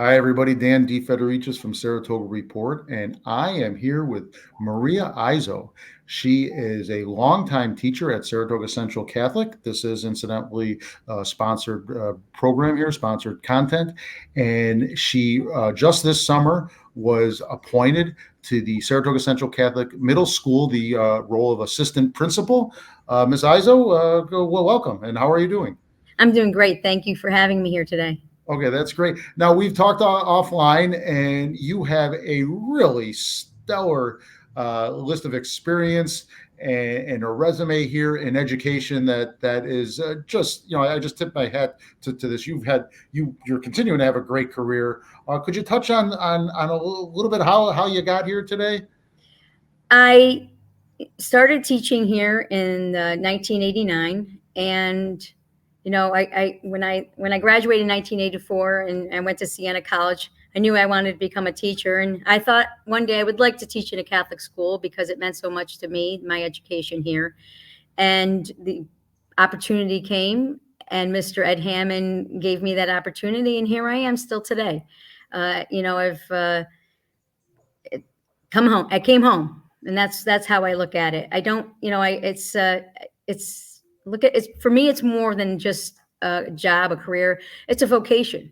Hi, everybody. Dan D. Federicis from Saratoga Report, and I am here with Maria Izzo. She is a longtime teacher at Saratoga Central Catholic. This is incidentally a sponsored program here, sponsored content. And she just this summer was appointed to the Saratoga Central Catholic Middle School, the role of assistant principal. Ms. Izzo, well, welcome. And how are you doing? I'm doing great. Thank you for having me here today. Okay, that's great. Now we've talked offline, and you have a really stellar list of experience and a resume here in education that is just I just tip my hat to this. You're continuing to have a great career. Could you touch on a little bit how you got here today? I started teaching here in 1989, and when I graduated in 1984 and I went to Siena College, I knew I wanted to become a teacher, and I thought one day I would like to teach in a Catholic school because it meant so much to me, my education here. And the opportunity came, and Mr. Ed Hammond gave me that opportunity, and here I am still today. I've come home. I came home, and that's how I look at it. I don't, I it's for me. It's more than just a job, a career. It's a vocation.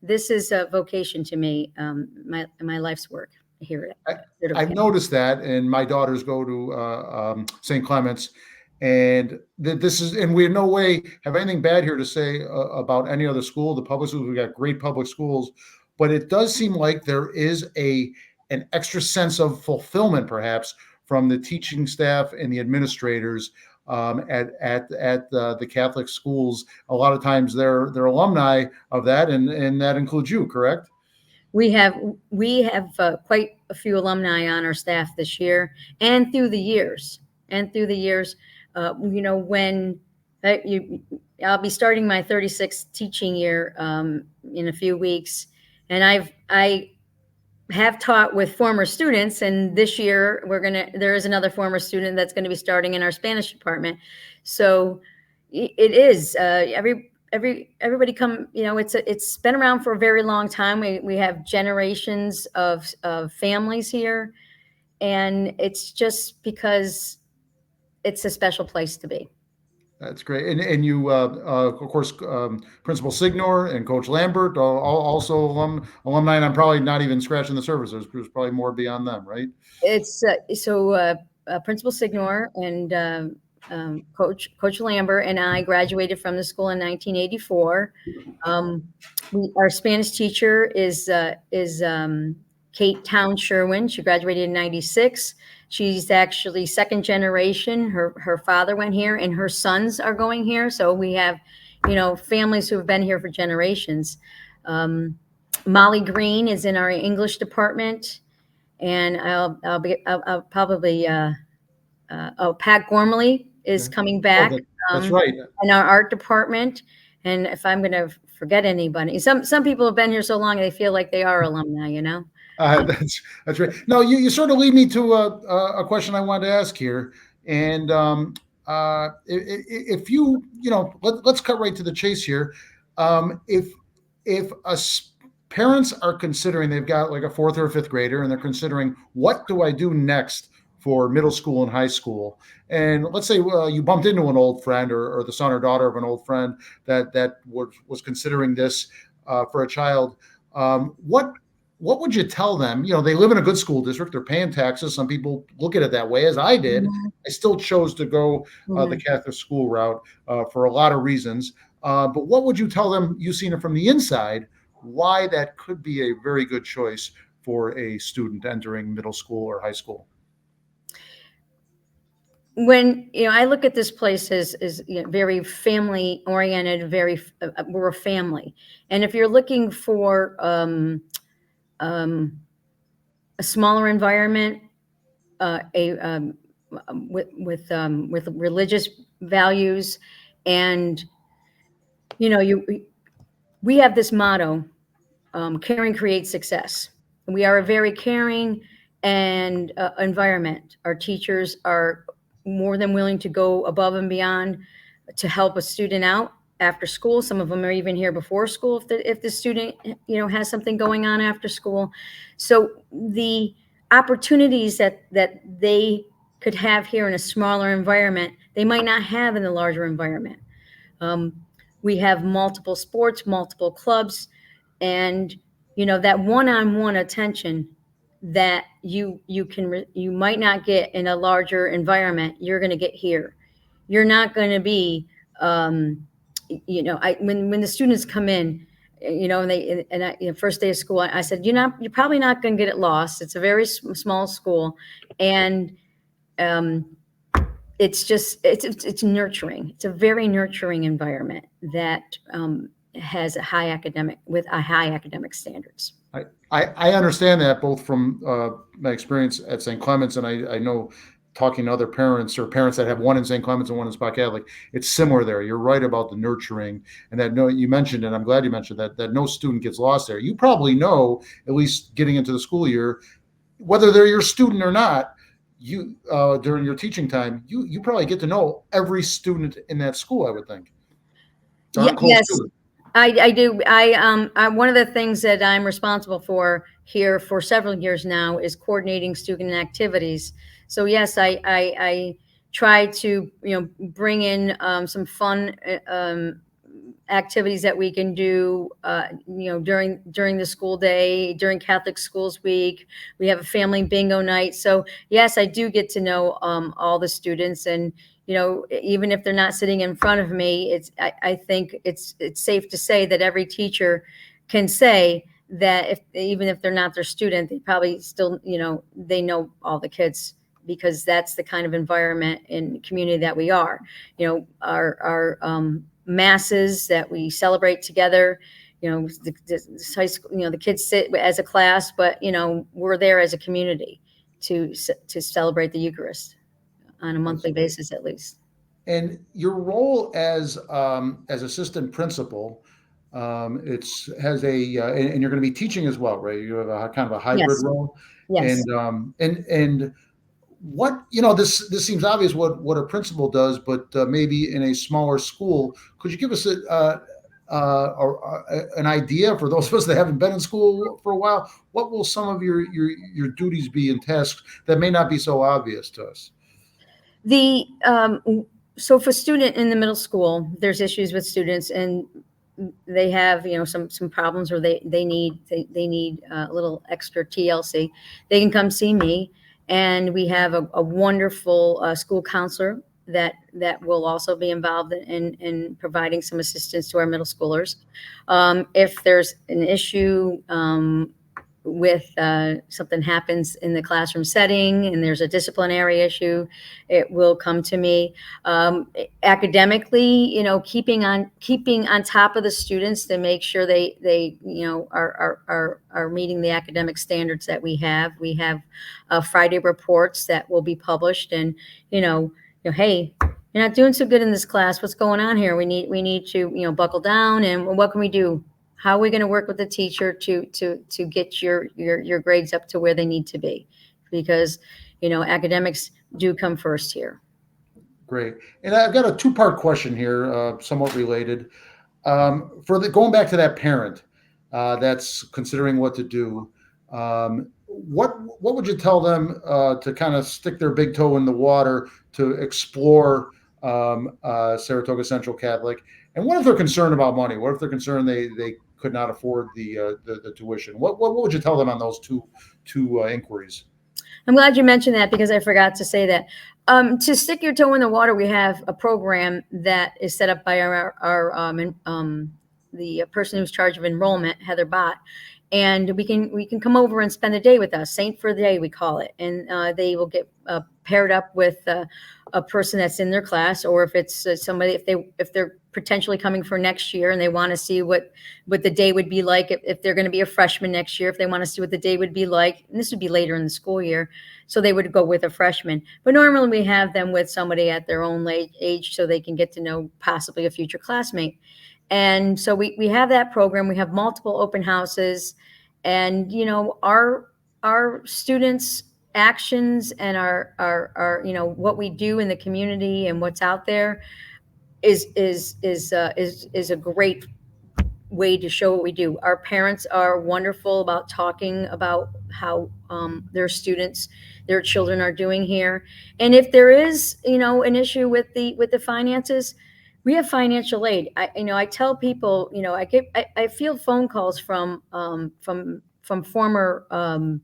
This is a vocation to me. My life's work here I, at Saratoga I've Catholic. noticed that, and my daughters go to St. Clement's, and this is, and we in no way have anything bad here to say about any other school. The public schools, we got great public schools, but it does seem like there is an extra sense of fulfillment, perhaps, from the teaching staff and the administrators at the Catholic schools. A lot of times, they're alumni of that, and that includes you, correct? We have we have quite a few alumni on our staff this year, and through the years, when you, I'll be starting my 36th teaching year in a few weeks, and I have taught with former students, and this year there is another former student that's going to be starting in our Spanish department. So it is everybody come, it's been around for a very long time. We have generations of families here, and it's just because it's a special place to be. That's great. And you, of course, Principal Signor and Coach Lambert, also alumni, and I'm probably not even scratching the surface. There's probably more beyond them, right? It's Principal Signor and Coach Lambert and I graduated from the school in 1984. Our Spanish teacher is Kate Town Sherwin. She graduated in 96. She's actually second generation. Her father went here, and her sons are going here. So we have, families who have been here for generations. Molly Green is in our English department, and I'll probably Pat Gormley is coming Oh, back that's right. in our art department. And if I'm going to forget anybody, some people have been here so long they feel like they are alumni. That's right. No, you sort of lead me to a question I wanted to ask here, and if let's cut right to the chase here. If parents are considering, they've got like a fourth or a fifth grader, and they're considering, what do I do next for middle school and high school? And let's say you bumped into an old friend, or the son or daughter of an old friend that was considering this for a child. What would you tell them? They live in a good school district. They're paying taxes. Some people look at it that way, as I did. I still chose to go the Catholic school route for a lot of reasons. But what would you tell them, you seen it from the inside, why that could be a very good choice for a student entering middle school or high school? When I look at this place as very family oriented, we're a family, and if you're looking for a smaller environment, with religious values, and we have this motto: caring creates success. We are a very caring and environment. Our teachers are more than willing to go above and beyond to help a student out. after school. Some of them are even here before school if the student, has something going on after school. So the opportunities that they could have here in a smaller environment, they might not have in the larger environment. Um, we have multiple sports, multiple clubs, and that one-on-one attention that you might not get in a larger environment, you're going to get here. You're not going to be, when the students come in, and first day of school, I said, you're probably not going to get it lost. It's a very small school, and um, it's nurturing. It's a very nurturing environment that has a high academic standards. I understand that both from my experience at St. Clements, and I know talking to other parents or parents that have one in St. Clements and one in Spa Catholic, it's similar there. You're right about the nurturing, and that no, you mentioned, and I'm glad you mentioned that no student gets lost there. You probably know, at least getting into the school year, whether they're your student or not, you during your teaching time, you probably get to know every student in that school, I would think. Darn close Yes, to it. I do. One of the things that I'm responsible for here for several years now is coordinating student activities. So yes, I try to bring in some fun activities that we can do during the school day, during Catholic Schools Week. We have a family bingo night. So yes, I do get to know all the students, and even if they're not sitting in front of me, I think it's safe to say that every teacher can say that even if they're not their student, they probably still they know all the kids, because that's the kind of environment and community that we are. Our masses that we celebrate together. The high school, the kids sit as a class, but we're there as a community to celebrate the Eucharist on a monthly basis at least. And your role as assistant principal, it's has a and you're going to be teaching as well, right? You have a kind of a hybrid Yes. role, Yes. and what this seems obvious what a principal does, but maybe in a smaller school, could you give us an idea for those of us that haven't been in school for a while? What will some of your duties be and tasks that may not be so obvious to us? The so for student in the middle school, there's issues with students, and they have some problems, or they need a little extra TLC. They can come see me, and we have a wonderful school counselor that will also be involved in providing some assistance to our middle schoolers. If there's an issue with something happens in the classroom setting and there's a disciplinary issue, it will come to me. Academically, keeping on top of the students to make sure they are meeting the academic standards that we have. We have Friday reports that will be published, and hey, you're not doing so good in this class. What's going on here? We need to buckle down, and what can we do? How are we going to work with the teacher to get your grades up to where they need to be? Because academics do come first here. Great. And I've got a two-part question here, somewhat related. Going back to that parent that's considering what to do, what would you tell them to kind of stick their big toe in the water to explore Saratoga Central Catholic? And what if they're concerned about money? What if they're concerned they could not afford the tuition? What would you tell them on those two inquiries? I'm glad you mentioned that, because I forgot to say that. To stick your toe in the water, we have a program that is set up by the person who's charged of enrollment, Heather Bott, and we can come over and spend a day with us, Saint for the Day we call it, and they will get paired up with a person that's in their class, or if it's somebody, if they're potentially coming for next year and they want to see what the day would be like, if they're going to be a freshman next year, if they want to see what the day would be like, and this would be later in the school year, so they would go with a freshman. But normally we have them with somebody at their own age, so they can get to know possibly a future classmate. And so we have that program. We have multiple open houses, and our students' actions and our what we do in the community and what's out there, is a great way to show what we do. Our parents are wonderful about talking about how their students, their children are doing here. And if there is, an issue with the finances, we have financial aid. I tell people, I field phone calls from former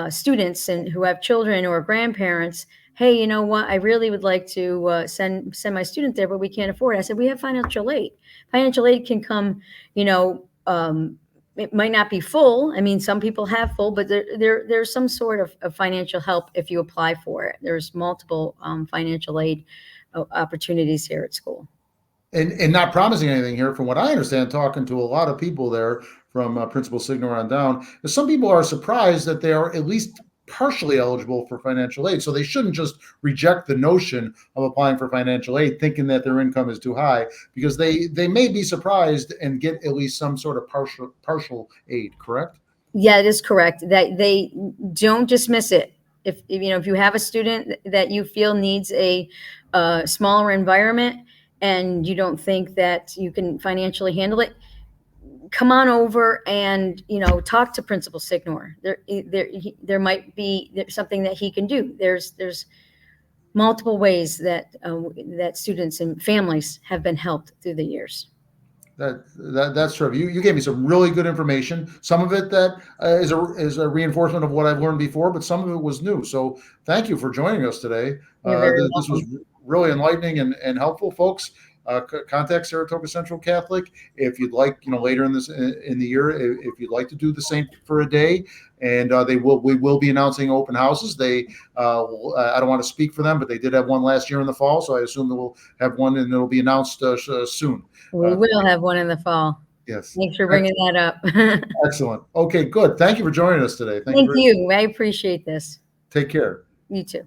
students and who have children or grandparents. Hey, you know what? I really would like to send my student there, but we can't afford it. I said, we have financial aid. Financial aid can come, it might not be full. I mean, some people have full, but there's some sort of financial help if you apply for it. There's multiple financial aid opportunities here at school. And not promising anything here, from what I understand, talking to a lot of people there from Principal Signor on down, some people are surprised that they are at least partially eligible for financial aid. So they shouldn't just reject the notion of applying for financial aid, thinking that their income is too high, because they may be surprised and get at least some sort of partial aid. Correct? Yeah, it is correct. That they don't dismiss it. If you have a student that you feel needs a smaller environment and you don't think that you can financially handle it, come on over and talk to Principal Signor. There might be something that he can do. There's multiple ways that students and families have been helped through the years. That's true. You gave me some really good information. Some of it that is a reinforcement of what I've learned before, but some of it was new. So thank you for joining us today. This was really enlightening and helpful, folks. Contact Saratoga Central Catholic if you'd like. Later in the year, if you'd like to do the same for a day, and we will be announcing open houses. I don't want to speak for them, but they did have one last year in the fall, so I assume that we'll have one, and it'll be announced soon. We will have one in the fall. Yes. Thanks for bringing that up. Excellent. Okay, good. Thank you for joining us today. Thank you. I appreciate this. Take care. You too.